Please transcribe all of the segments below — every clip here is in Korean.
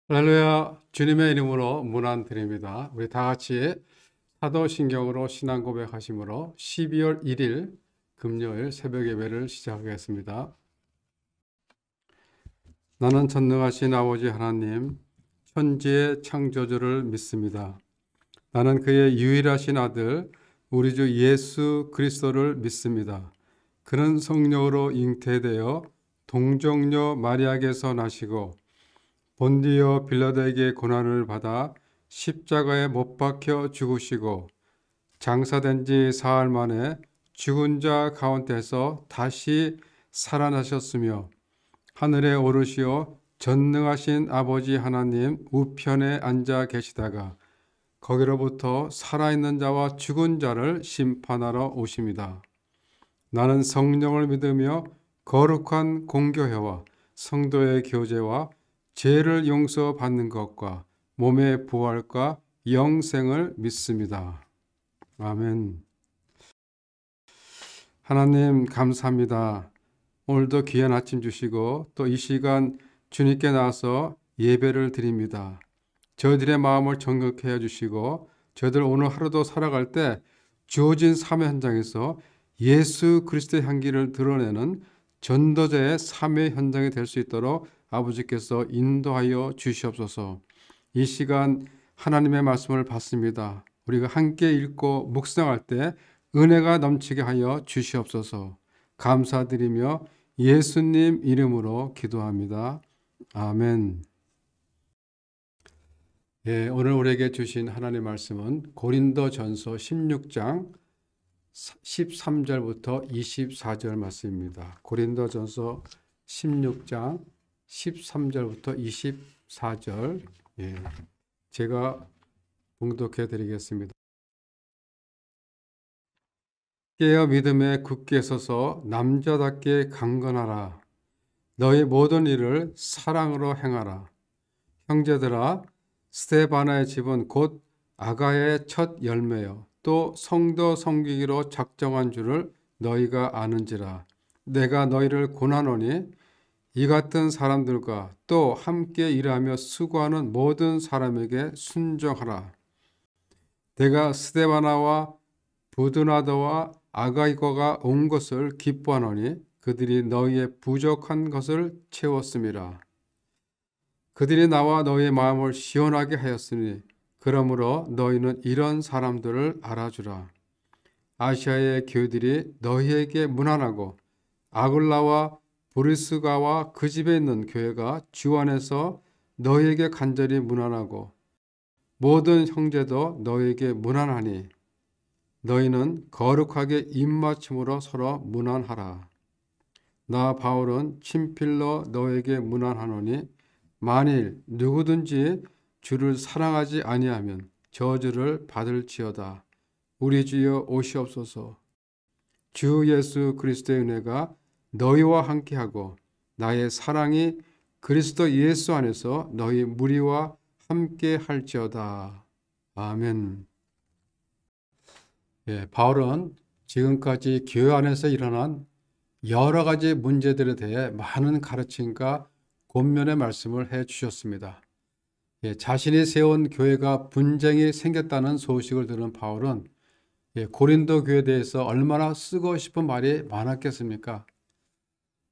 할렐루야. 주님의 이름으로 문안 드립니다. 우리 다 같이 사도신경으로 신앙 고백하심으로 12월 1일 금요일 새벽 예배를 시작하겠습니다. 나는 전능하신 아버지 하나님, 천지의 창조주를 믿습니다. 나는 그의 유일하신 아들, 우리 주 예수 그리스도를 믿습니다. 그는 성령으로 잉태되어 동정녀 마리아에게서 나시고 본디오 빌라도에게 고난을 받아 십자가에 못 박혀 죽으시고 장사된 지 사흘 만에 죽은 자 가운데서 다시 살아나셨으며 하늘에 오르시어 전능하신 아버지 하나님 우편에 앉아 계시다가 거기로부터 살아있는 자와 죽은 자를 심판하러 오십니다. 나는 성령을 믿으며 거룩한 공교회와 성도의 교제와 죄를 용서받는 것과 몸의 부활과 영생을 믿습니다. 아멘. 하나님 감사합니다. 오늘도 귀한 아침 주시고 또 이 시간 주님께 나와서 예배를 드립니다. 저희들의 마음을 정결케 해주시고 저희들 오늘 하루도 살아갈 때 주어진 삶의 현장에서 예수 그리스도의 향기를 드러내는 전도자의 삶의 현장이 될 수 있도록 아버지께서 인도하여 주시옵소서. 이 시간 하나님의 말씀을 받습니다. 우리가 함께 읽고 묵상할 때 은혜가 넘치게 하여 주시옵소서. 감사드리며 예수님 이름으로 기도합니다. 아멘. 오늘 우리에게 주신 하나님의 말씀은 고린도전서 16장 13절부터 24절 말씀입니다. 고린도전서 16장 13절부터 24절 제가 봉독해 드리겠습니다. 깨어 믿음에 굳게 서서 남자답게 강건하라. 너희 모든 일을 사랑으로 행하라. 형제들아, 스데바나의 집은 곧 아가야의 첫 열매요 또 성도 섬기기로 작정한 줄을 너희가 아는지라. 내가 너희를 권하노니 이 같은 사람들과 또 함께 일하며 수고하는 모든 사람에게 순종하라. 내가 스데바나와 부드나더와 아가이거가 온 것을 기뻐하노니 그들이 너희의 부족한 것을 채웠음이라. 그들이 나와 너희의 마음을 시원하게 하였으니 그러므로 너희는 이런 사람들을 알아주라. 아시아의 교회들이 너희에게 문안하고 아굴라와 브리스가와 그 집에 있는 교회가 주 안에서 너희에게 간절히 문안하고 모든 형제도 너희에게 문안하니 너희는 거룩하게 입맞춤으로 서로 문안하라. 나 바울은 친필로 너에게 문안하노니 만일 누구든지 주를 사랑하지 아니하면 저주를 받을지어다. 우리 주여 오시옵소서. 주 예수 그리스도의 은혜가 너희와 함께하고 나의 사랑이 그리스도 예수 안에서 너희 무리와 함께 할지어다. 아멘. 바울은 지금까지 교회 안에서 일어난 여러 가지 문제들에 대해 많은 가르침과 권면의 말씀을 해 주셨습니다. 자신이 세운 교회가 분쟁이 생겼다는 소식을 들은 바울은 고린도 교회에 대해서 얼마나 쓰고 싶은 말이 많았겠습니까?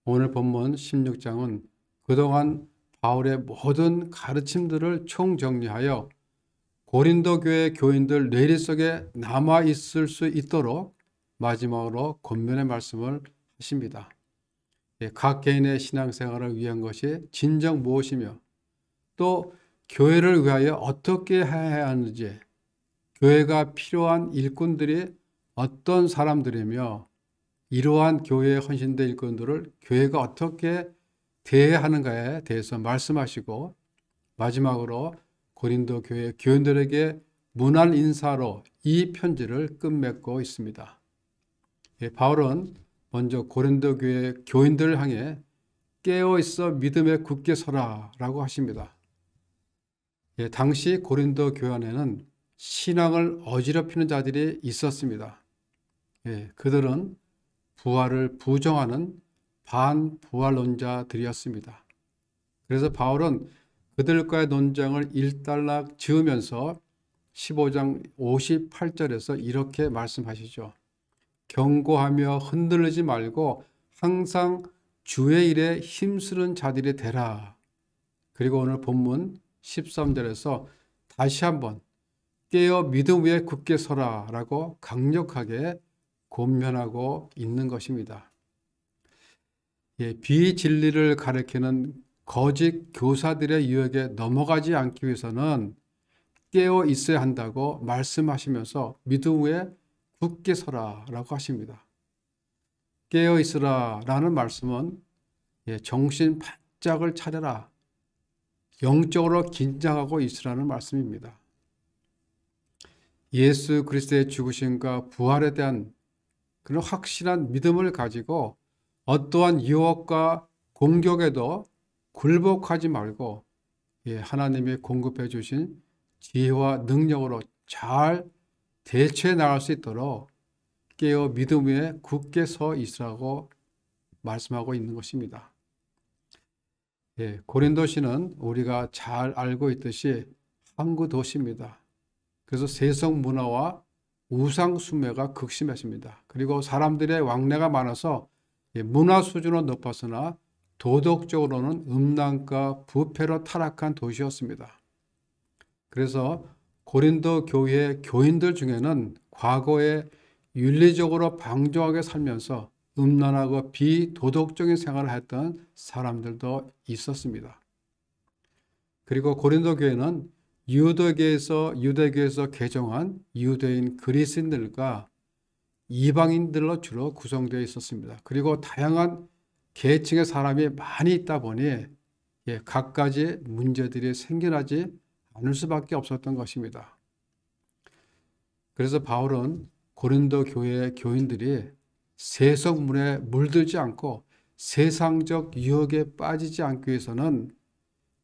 오늘 본문 16장은 그동안 바울의 모든 가르침들을 총정리하여 고린도 교회 교인들 뇌리 속에 남아 있을 수 있도록 마지막으로 권면의 말씀을 하십니다. 각 개인의 신앙생활을 위한 것이 진정 무엇이며 또 교회를 위하여 어떻게 해야 하는지, 교회가 필요한 일꾼들이 어떤 사람들이며 이러한 교회에 헌신된 일꾼들을 교회가 어떻게 대해야 하는가에 대해서 말씀하시고 마지막으로 고린도 교회 교인들에게 문안 인사로 이 편지를 끝맺고 있습니다. 바울은 먼저 고린도 교회 교인들을 향해 깨어있어 믿음에 굳게 서라 라고 하십니다. 당시 고린도 교회 안에는 신앙을 어지럽히는 자들이 있었습니다. 그들은 부활을 부정하는 반부활론자들이었습니다. 그래서 바울은 그들과의 논쟁을 일단락 지으면서 15장 58절에서 이렇게 말씀하시죠. 경고하며 흔들리지 말고 항상 주의 일에 힘쓰는 자들이 되라. 그리고 오늘 본문 13절에서 다시 한번 깨어 믿음 위에 굳게 서라 라고 강력하게 권면하고 있는 것입니다. 비진리를 가리키는 거짓 교사들의 유혹에 넘어가지 않기 위해서는 깨어 있어야 한다고 말씀하시면서 믿음 위에 굳게 서라 라고 하십니다. 깨어 있으라 라는 말씀은 정신 바짝을 차려라, 영적으로 긴장하고 있으라는 말씀입니다. 예수 그리스도의 죽으심과 부활에 대한 그런 확실한 믿음을 가지고 어떠한 유혹과 공격에도 굴복하지 말고 하나님이 공급해 주신 지혜와 능력으로 잘 대처해 나갈 수 있도록 깨어 믿음 위에 굳게 서 있으라고 말씀하고 있는 것입니다. 고린도시는 우리가 잘 알고 있듯이 항구 도시입니다. 그래서 세속 문화와 우상 숭배가 극심했습니다. 그리고 사람들의 왕래가 많아서 문화 수준은 높았으나 도덕적으로는 음란과 부패로 타락한 도시였습니다. 그래서 고린도 교회의 교인들 중에는 과거에 윤리적으로 방종하게 살면서 음란하고 비도덕적인 생활을 했던 사람들도 있었습니다. 그리고 고린도 교회는 유대교에서 개종한 유대인 그리스인들과 이방인들로 주로 구성되어 있었습니다. 그리고 다양한 계층의 사람이 많이 있다 보니 갖가지 문제들이 생겨나지 않을 수밖에 없었던 것입니다. 그래서 바울은 고린도 교회의 교인들이 세속물에 물들지 않고 세상적 유혹에 빠지지 않기 위해서는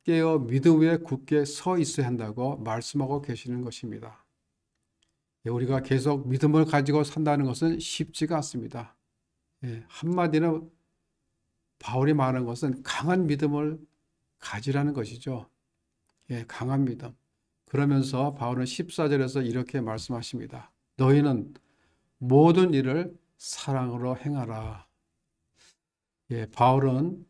깨어 믿음 위에 굳게 서 있어야 한다고 말씀하고 계시는 것입니다. 우리가 계속 믿음을 가지고 산다는 것은 쉽지가 않습니다. 한마디로 바울이 말하는 것은 강한 믿음을 가지라는 것이죠. 강한 믿음. 그러면서 바울은 14절에서 이렇게 말씀하십니다. 너희는 모든 일을 사랑으로 행하라. 바울은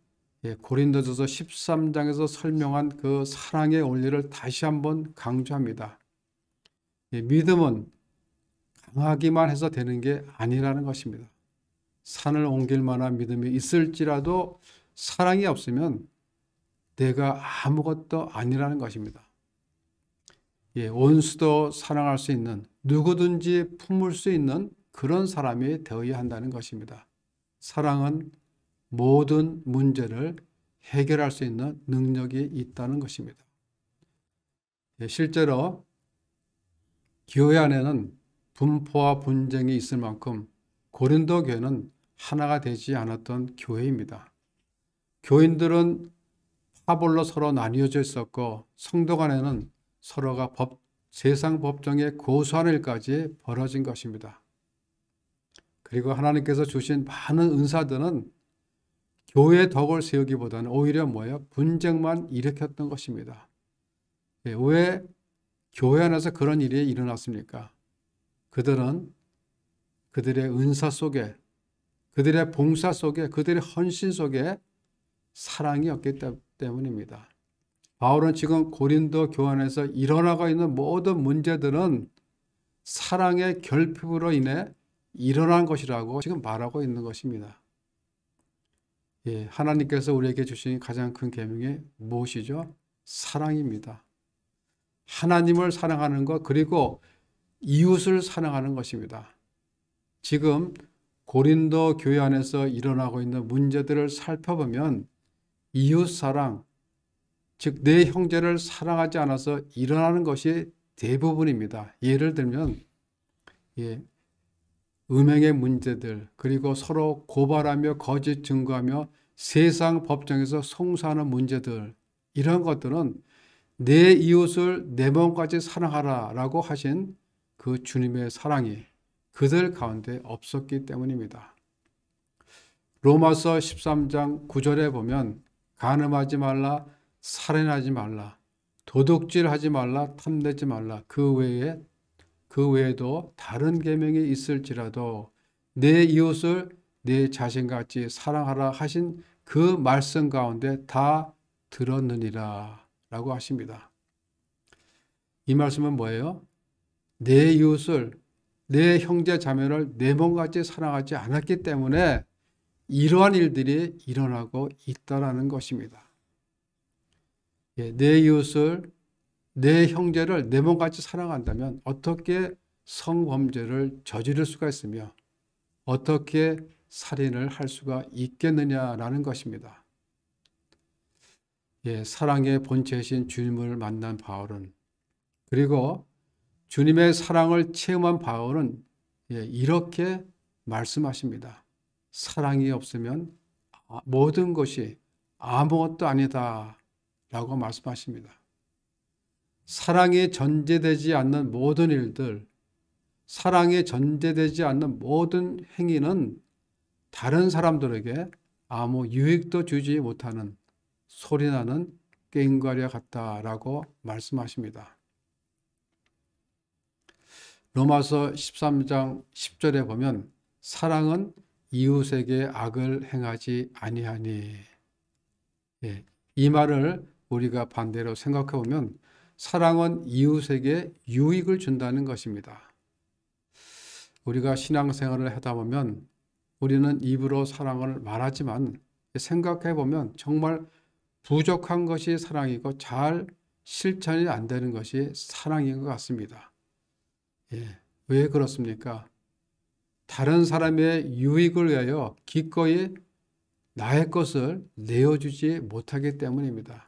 고린도전서 13장에서 설명한 그 사랑의 원리를 다시 한번 강조합니다. 믿음은 강하기만 해서 되는 게 아니라는 것입니다. 산을 옮길 만한 믿음이 있을지라도 사랑이 없으면 내가 아무것도 아니라는 것입니다. 온수도 사랑할 수 있는, 누구든지 품을 수 있는 그런 사람이 되어야 한다는 것입니다. 사랑은 모든 문제를 해결할 수 있는 능력이 있다는 것입니다. 실제로 교회 안에는 분포와 분쟁이 있을 만큼 고린도 교회는 하나가 되지 않았던 교회입니다. 교인들은 파벌로 서로 나뉘어져 있었고 성도 간에는 서로가 세상 법정에 고소하는 일까지 벌어진 것입니다. 그리고 하나님께서 주신 많은 은사들은 교회의 덕을 세우기보다는 오히려 분쟁만 일으켰던 것입니다. 왜 교회 안에서 그런 일이 일어났습니까? 그들은 그들의 은사 속에, 그들의 봉사 속에, 그들의 헌신 속에 사랑이 없기 때문입니다. 바울은 지금 고린도 교회 안에서 일어나고 있는 모든 문제들은 사랑의 결핍으로 인해 일어난 것이라고 지금 말하고 있는 것입니다. 하나님께서 우리에게 주신 가장 큰 계명이 무엇이죠? 사랑입니다. 하나님을 사랑하는 것, 그리고 이웃을 사랑하는 것입니다. 지금 고린도 교회 안에서 일어나고 있는 문제들을 살펴보면 이웃 사랑, 즉 내 형제를 사랑하지 않아서 일어나는 것이 대부분입니다. 예를 들면 음행의 문제들, 그리고 서로 고발하며 거짓 증거하며 세상 법정에서 송사하는 문제들, 이런 것들은 내 이웃을 내 몸까지 사랑하라 라고 하신 그 주님의 사랑이 그들 가운데 없었기 때문입니다. 로마서 13장 9절에 보면 간음하지 말라, 살인하지 말라, 도둑질하지 말라, 탐내지 말라. 그 외에도 다른 계명이 있을지라도 내 이웃을 내 자신같이 사랑하라 하신 그 말씀 가운데 다 들었느니라 라고 하십니다. 이 말씀은 뭐예요? 내 이웃을, 내 형제 자매를 내 몸같이 사랑하지 않았기 때문에 이러한 일들이 일어나고 있다라는 것입니다. 내 이웃을, 내 형제를 내 몸같이 사랑한다면 어떻게 성범죄를 저지를 수가 있으며 어떻게 살인을 할 수가 있겠느냐라는 것입니다. 사랑의 본체이신 주님을 만난 바울은, 그리고 주님의 사랑을 체험한 바울은 이렇게 말씀하십니다. 사랑이 없으면 모든 것이 아무것도 아니다 라고 말씀하십니다. 사랑이 전제되지 않는 모든 일들, 사랑이 전제되지 않는 모든 행위는 다른 사람들에게 아무 유익도 주지 못하는 소리나는 꽹과리와 같다라고 말씀하십니다. 로마서 13장 10절에 보면 사랑은 이웃에게 악을 행하지 아니하니, 이 말을 우리가 반대로 생각해 보면 사랑은 이웃에게 유익을 준다는 것입니다. 우리가 신앙생활을 하다 보면 우리는 입으로 사랑을 말하지만 생각해 보면 정말 부족한 것이 사랑이고 잘 실천이 안 되는 것이 사랑인 것 같습니다. 왜 그렇습니까? 다른 사람의 유익을 위하여 기꺼이 나의 것을 내어주지 못하기 때문입니다.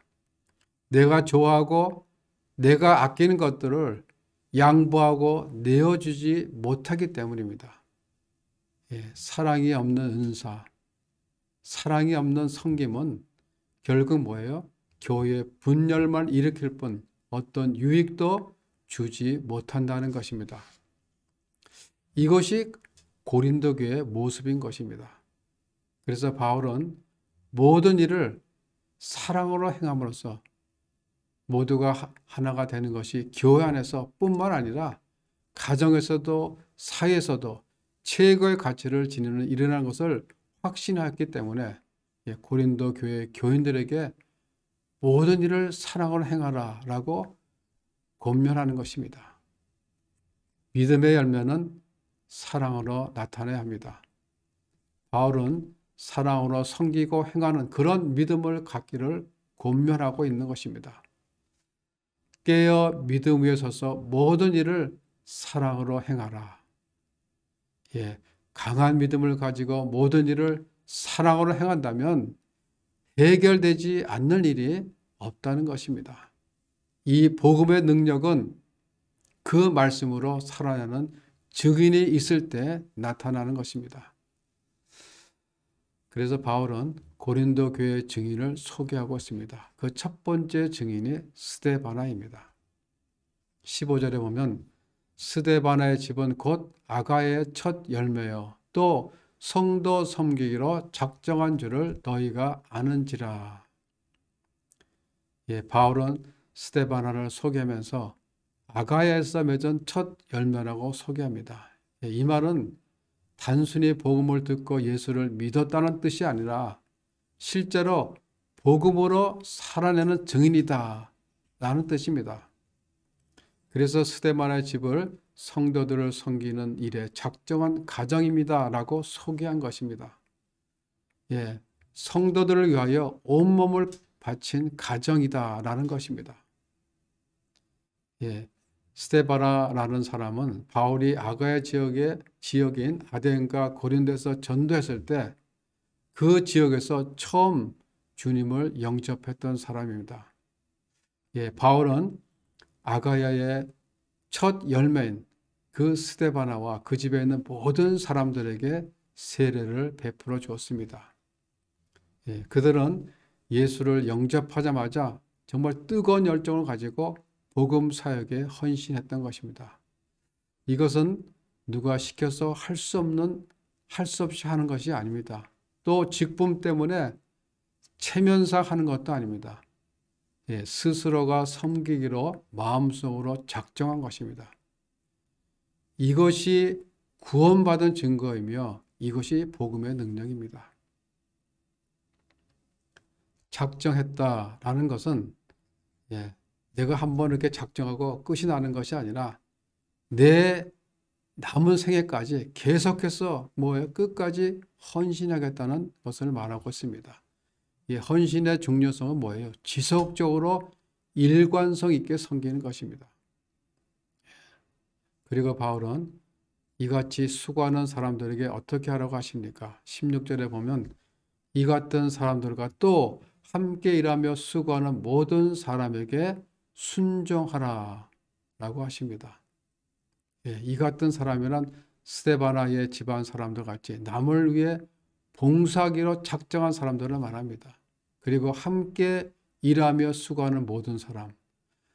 내가 좋아하고 내가 아끼는 것들을 양보하고 내어주지 못하기 때문입니다. 사랑이 없는 은사, 사랑이 없는 섬김은 결국 뭐예요? 교회의 분열만 일으킬 뿐 어떤 유익도 주지 못한다는 것입니다. 이것이 고린도 교회의 모습인 것입니다. 그래서 바울은 모든 일을 사랑으로 행함으로써 모두가 하나가 되는 것이 교회 안에서 뿐만 아니라 가정에서도 사회에서도 최고의 가치를 지니는 일이라는 것을 확신했기 때문에 고린도 교회 교인들에게 모든 일을 사랑으로 행하라 라고 권면하는 것입니다. 믿음의 열매는 사랑으로 나타내야 합니다. 바울은 사랑으로 섬기고 행하는 그런 믿음을 갖기를 권면하고 있는 것입니다. 깨어 믿음 위에 서서 모든 일을 사랑으로 행하라. 강한 믿음을 가지고 모든 일을 사랑으로 행한다면 해결되지 않는 일이 없다는 것입니다. 이 복음의 능력은 그 말씀으로 살아내는 증인이 있을 때 나타나는 것입니다. 그래서 바울은 고린도 교회의 증인을 소개하고 있습니다. 그 첫 번째 증인이 스데바나입니다. 15절에 보면 스데바나의 집은 곧 아가야의 첫 열매요 또 성도 섬기기로 작정한 줄을 너희가 아는지라. 바울은 스데바나를 소개하면서 아가야에서 맺은 첫 열매라고 소개합니다. 이 말은 단순히 복음을 듣고 예수를 믿었다는 뜻이 아니라 실제로 복음으로 살아내는 증인이다 라는 뜻입니다. 그래서 스데바나의 집을 성도들을 섬기는 일에 작정한 가정입니다 라고 소개한 것입니다. 성도들을 위하여 온몸을 바친 가정이다 라는 것입니다. 스데바나라는 사람은 바울이 아가야 지역인 아덴과 고린도에서 전도했을 때 그 지역에서 처음 주님을 영접했던 사람입니다. 바울은 아가야의 첫 열매인 그 스데바나와 그 집에 있는 모든 사람들에게 세례를 베풀어 주었습니다. 그들은 예수를 영접하자마자 정말 뜨거운 열정을 가지고 복음 사역에 헌신했던 것입니다. 이것은 누가 시켜서 할 수 없이 하는 것이 아닙니다. 또 직분 때문에 체면사 하는 것도 아닙니다. 스스로가 섬기기로 마음속으로 작정한 것입니다. 이것이 구원받은 증거이며 이것이 복음의 능력입니다. 작정했다라는 것은 내가 한번 이렇게 작정하고 끝이 나는 것이 아니라 내 남은 생애까지 계속해서 끝까지 헌신하겠다는 것을 말하고 있습니다. 이 헌신의 중요성은 뭐예요? 지속적으로 일관성 있게 섬기는 것입니다. 그리고 바울은 이같이 수고하는 사람들에게 어떻게 하라고 하십니까? 16절에 보면 이 같은 사람들과 또 함께 일하며 수고하는 모든 사람에게 순종하라 라고 하십니다. 이 같은 사람이란 스데바나의 집안 사람들 같이 남을 위해 봉사하기로 작정한 사람들을 말합니다. 그리고 함께 일하며 수고하는 모든 사람,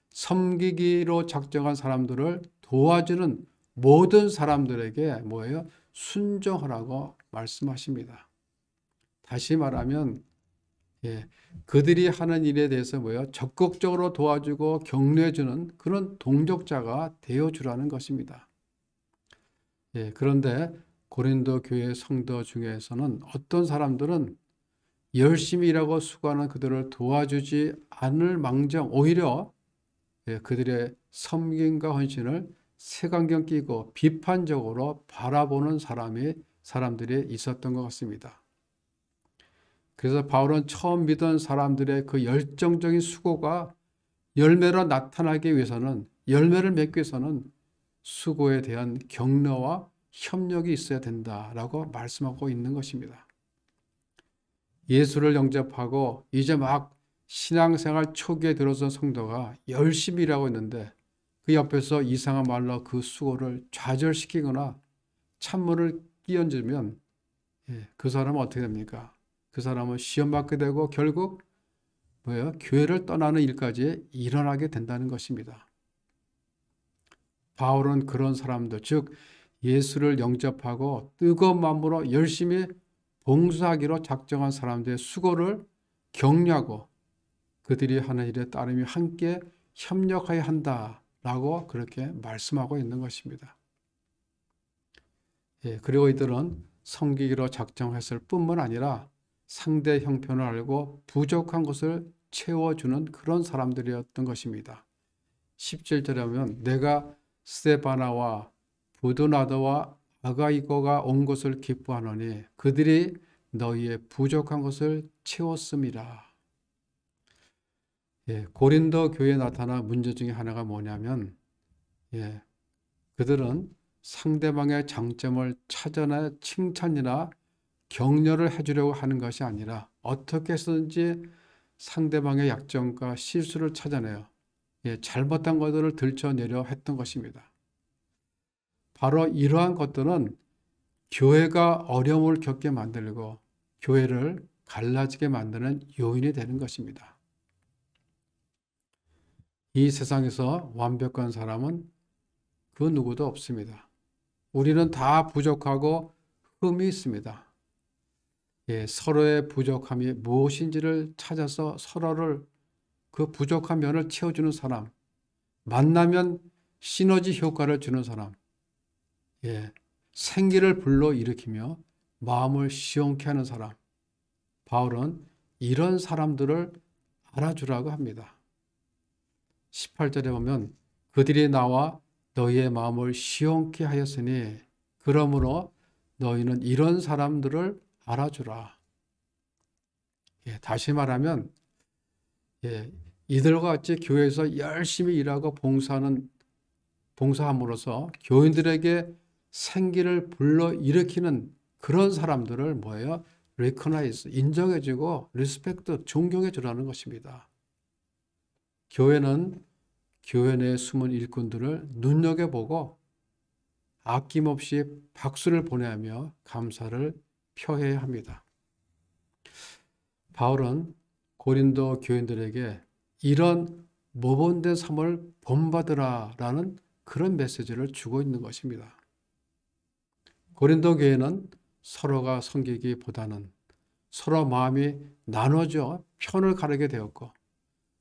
섬기기로 작정한 사람들을 도와주는 모든 사람들에게 뭐예요? 순종하라고 말씀하십니다. 다시 말하면 그들이 하는 일에 대해서 적극적으로 도와주고 격려해주는 그런 동족자가 되어주라는 것입니다. 그런데 고린도 교회 성도 중에서는 어떤 사람들은 열심히 일하고 수고하는 그들을 도와주지 않을 망정 오히려 그들의 섬김과 헌신을 색안경 끼고 비판적으로 바라보는 사람들이 있었던 것 같습니다. 그래서 바울은 처음 믿은 사람들의 그 열정적인 수고가 열매로 나타나기 위해서는, 열매를 맺기 위해서는 수고에 대한 격려와 협력이 있어야 된다라고 말씀하고 있는 것입니다. 예수를 영접하고 이제 막 신앙생활 초기에 들어선 성도가 열심히 일하고 있는데 그 옆에서 이상한 말로 그 수고를 좌절시키거나 찬물을 끼얹으면 그 사람은 어떻게 됩니까? 그 사람은 시험 받게 되고 결국 교회를 떠나는 일까지 일어나게 된다는 것입니다. 바울은 그런 사람들, 즉 예수를 영접하고 뜨거운 마음으로 열심히 봉사하기로 작정한 사람들의 수고를 격려하고 그들이 하는 일에 따르며 함께 협력해야 한다라고 그렇게 말씀하고 있는 것입니다. 그리고 이들은 섬기기로 작정했을 뿐만 아니라 상대 형편을 알고 부족한 것을 채워주는 그런 사람들이었던 것입니다. 17절에 보면 내가 스데바나와 부두나도와 아가이거가 온 것을 기뻐하노니 그들이 너희의 부족한 것을 채웠음이라. 고린도 교회에 나타난 문제 중에 하나가 뭐냐면 그들은 상대방의 장점을 찾아내 칭찬이나 격려를 해주려고 하는 것이 아니라 어떻게 해서든지 상대방의 약점과 실수를 찾아내요. 잘못한 것들을 들춰내려 했던 것입니다. 바로 이러한 것들은 교회가 어려움을 겪게 만들고 교회를 갈라지게 만드는 요인이 되는 것입니다. 이 세상에서 완벽한 사람은 그 누구도 없습니다. 우리는 다 부족하고 흠이 있습니다. 서로의 부족함이 무엇인지를 찾아서 서로를 그 부족한 면을 채워주는 사람, 만나면 시너지 효과를 주는 사람, 생기를 불러일으키며 마음을 시원케 하는 사람, 바울은 이런 사람들을 알아주라고 합니다. 18절에 보면 그들이 나와 너희의 마음을 시원케 하였으니 그러므로 너희는 이런 사람들을 알아주라. 다시 말하면 이들과 같이 교회에서 열심히 일하고 봉사함으로써 교인들에게 생기를 불러일으키는 그런 사람들을 recognize, 인정해주고 respect, 존경해주라는 것입니다. 교회는 교회 내 숨은 일꾼들을 눈여겨보고 아낌없이 박수를 보내며 감사를 표해야 합니다. 바울은 고린도 교인들에게 이런 모범된 삶을 본받으라라는 그런 메시지를 주고 있는 것입니다. 고린도 교회는 서로가 섬기기보다는 서로 마음이 나눠져 편을 가르게 되었고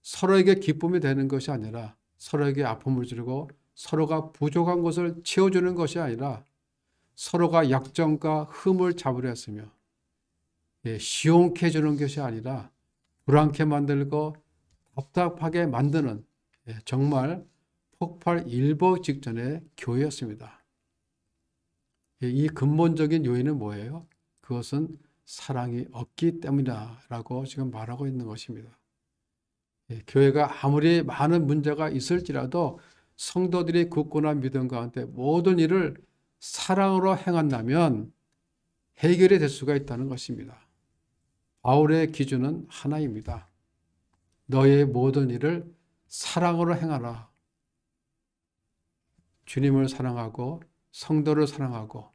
서로에게 기쁨이 되는 것이 아니라 서로에게 아픔을 주고 서로가 부족한 것을 채워주는 것이 아니라 서로가 약점과 흠을 잡으려 했으며 시원케 해주는 것이 아니라 불안케 만들고 답답하게 만드는 정말 폭발 일보 직전의 교회였습니다. 이 근본적인 요인은 뭐예요? 그것은 사랑이 없기 때문이라고 지금 말하고 있는 것입니다. 교회가 아무리 많은 문제가 있을지라도 성도들이 굳건한 믿음 가운데 모든 일을 사랑으로 행한다면 해결이 될 수가 있다는 것입니다. 바울의 기준은 하나입니다. 너의 모든 일을 사랑으로 행하라. 주님을 사랑하고 성도를 사랑하고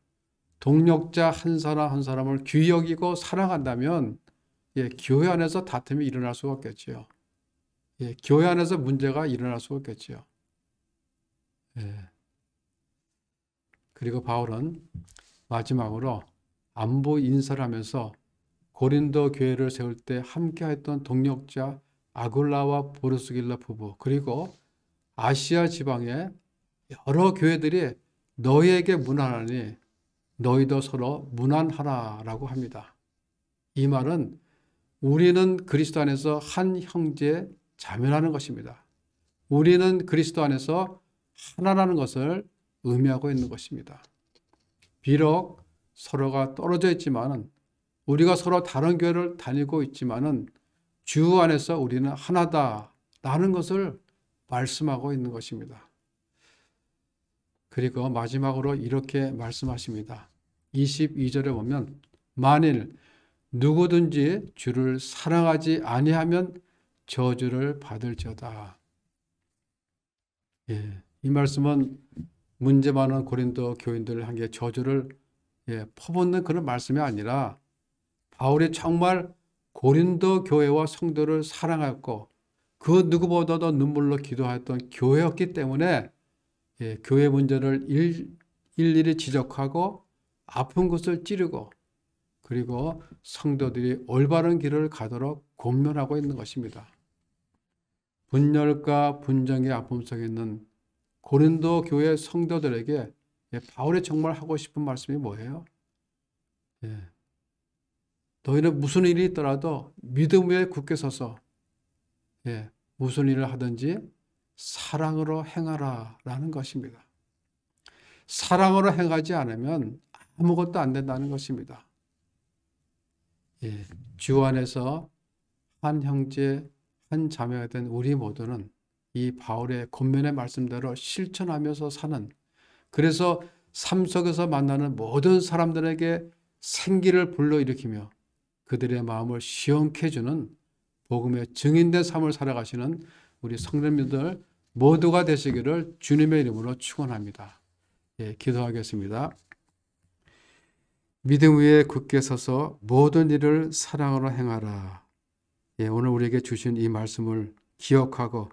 동력자 한 사람 한 사람을 귀히 여기고 사랑한다면 교회 안에서 다툼이 일어날 수가 없겠지요. 교회 안에서 문제가 일어날 수가 없겠지요. 그리고 바울은 마지막으로 안부 인사를 하면서 고린도 교회를 세울 때 함께했던 동력자 아굴라와 보르스길라 부부 그리고 아시아 지방의 여러 교회들이 너희에게 문안하니 너희도 서로 문안하라라고 합니다. 이 말은 우리는 그리스도 안에서 한 형제 자매라는 것입니다. 우리는 그리스도 안에서 하나라는 것을 의미하고 있는 것입니다. 비록 서로가 떨어져 있지만은 우리가 서로 다른 교회를 다니고 있지만은 주 안에서 우리는 하나다라는 것을 말씀하고 있는 것입니다. 그리고 마지막으로 이렇게 말씀하십니다. 22절에 보면 만일 누구든지 주를 사랑하지 아니하면 저주를 받을지어다. 이 말씀은 문제 많은 고린도 교인들을 향해 저주를 퍼붓는 그런 말씀이 아니라 바울이 정말 고린도 교회와 성도를 사랑했고 그 누구보다도 눈물로 기도했던 교회였기 때문에 교회 문제를 일일이 지적하고 아픈 것을 찌르고 그리고 성도들이 올바른 길을 가도록 권면하고 있는 것입니다. 분열과 분쟁의 아픔 속에 있는 고린도 교회 성도들에게 바울이 정말 하고 싶은 말씀이 뭐예요? 너희는 무슨 일이 있더라도 믿음 위에 굳게 서서 무슨 일을 하든지 사랑으로 행하라 라는 것입니다. 사랑으로 행하지 않으면 아무것도 안 된다는 것입니다. 주 안에서 한 형제, 한 자매가 된 우리 모두는 이 바울의 권면의 말씀대로 실천하면서 사는 그래서 삶 속에서 만나는 모든 사람들에게 생기를 불러일으키며 그들의 마음을 시원케 해주는 복음의 증인된 삶을 살아가시는 우리 성도님들 모두가 되시기를 주님의 이름으로 축원합니다. 기도하겠습니다. 믿음 위에 굳게 서서 모든 일을 사랑으로 행하라. 오늘 우리에게 주신 이 말씀을 기억하고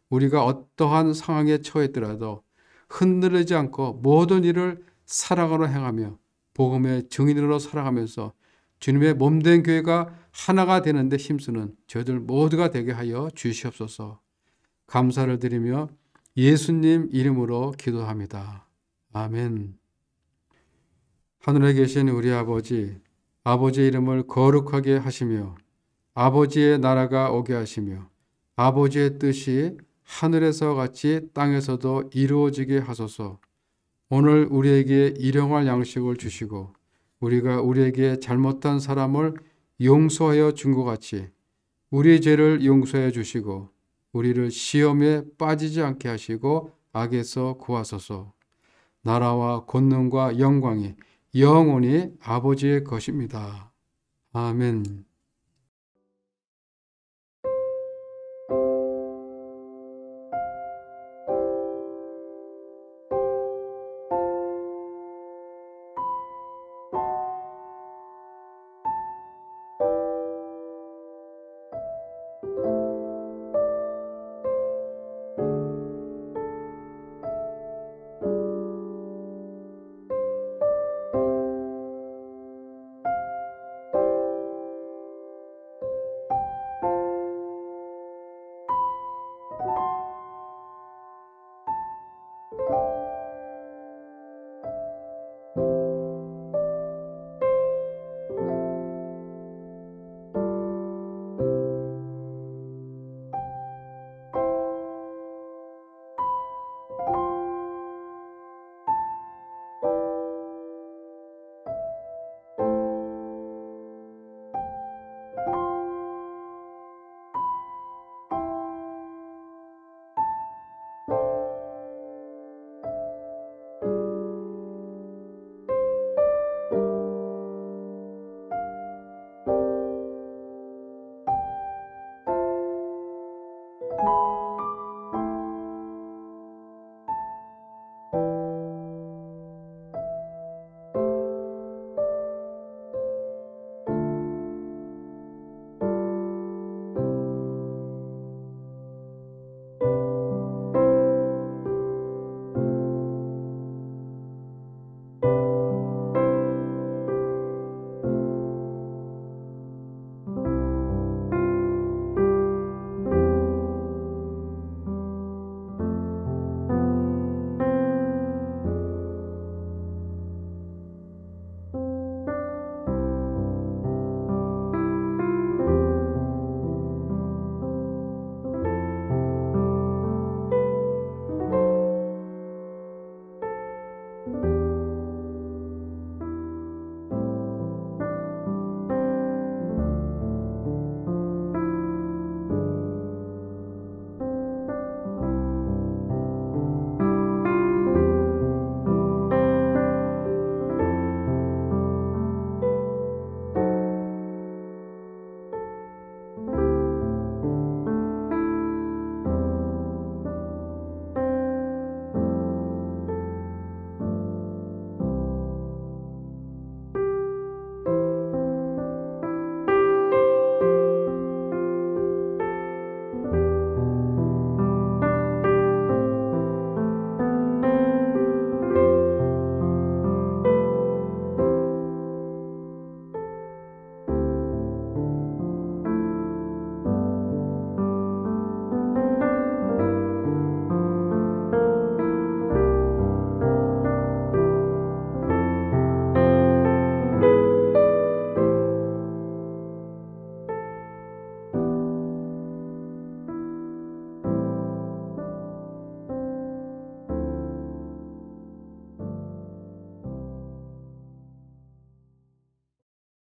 우리가 어떠한 상황에 처했더라도 흔들리지 않고 모든 일을 사랑으로 행하며 복음의 증인으로 살아가면서 주님의 몸된 교회가 하나가 되는데 힘쓰는 저희들 모두가 되게 하여 주시옵소서. 감사를 드리며 예수님 이름으로 기도합니다. 아멘. 하늘에 계신 우리 아버지, 아버지의 이름을 거룩하게 하시며 아버지의 나라가 오게 하시며 아버지의 뜻이 하늘에서 같이 땅에서도 이루어지게 하소서. 오늘 우리에게 일용할 양식을 주시고 우리가 우리에게 잘못한 사람을 용서하여 준 것 같이 우리 죄를 용서해 주시고 우리를 시험에 빠지지 않게 하시고 악에서 구하소서. 나라와 권능과 영광이 영원히 아버지의 것입니다. 아멘.